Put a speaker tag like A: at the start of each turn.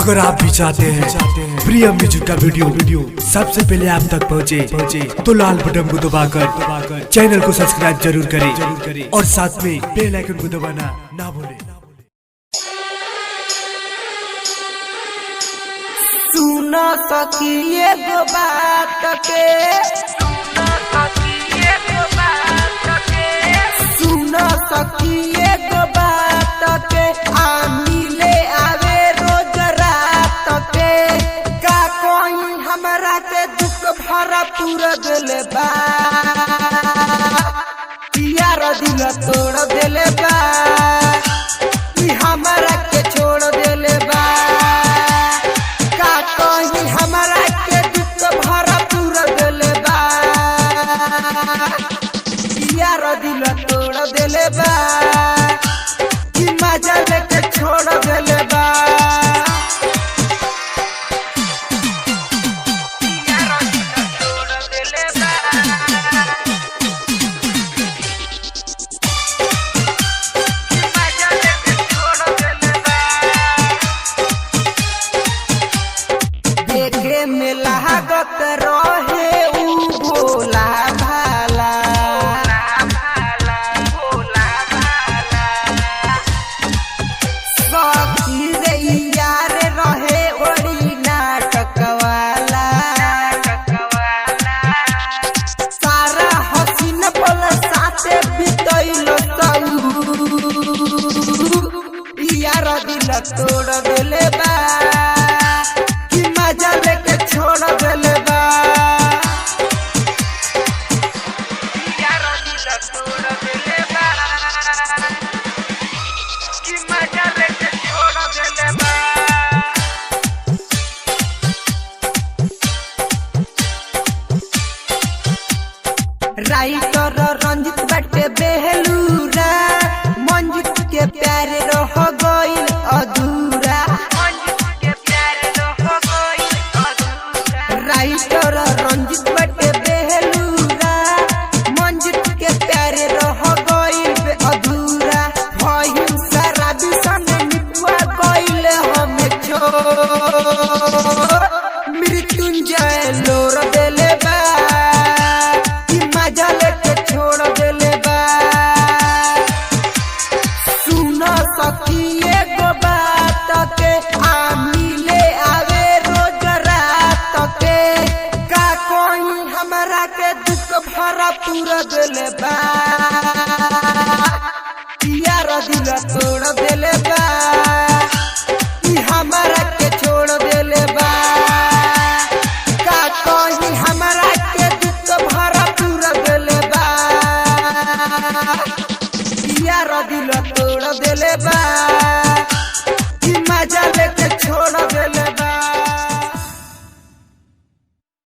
A: अगर आप भी चाहते हैं प्रियम म्यूजिक का वीडियो सबसे पहले आप तक पहुंचे तो लाल बटन को दबाकर चैनल को सब्सक्राइब जरूर करें और साथ में बेल आइकन को दबाना ना भूलें।
B: सुनो सखिए गो बात के, सुनो सखिए गो बात के, मिले आवे रोज रात के। का कोई हमरा के दुख भरा पूरा दिले बा, यार दिल तोड़ दिले बा, हमरा के छोड़ दिले बा। हमरा के दुख भरा पूरा दिले बा, यार दिल तोड़ दिले बा, कि मजा लेके छोड़ दिले बा। देखे में लागत रहे उ भोला भाला, सखी रे यार रहे ओड़ी नाटक वाला। सारा हसीन पल साथे बितैलो यार दिल तोड़ दिले बा, मजा लेके छोड़ दिले बा, यार दिल तोड़ दिले बा, कि मजा लेके छोड़ दिले बा। राइटर रंजित बाटे बेहलूरा, मंजित के प्यार रह गइल अधूरा। राइटर रंजित बाटे बेहलूरा, मंजित के प्यारे रह गइल अधूरा। भइल सारा बिसन निपुआ गइल हमें छोड़, मृत्युंजय लोर देले बा, कि मजा लेके छोड़ देले बा। सुनो सखिए गो बात के, मिले आवे रोज रात के। का कोई हमरा के दुख भरा पूरा दिले बा, यार दिल तोड़ दिले बा, हमरा के छोड़ दिले बा। का कोई हमरा के दुख भरा पूरा दिले बा, यार दिल तोड़ दिले बा।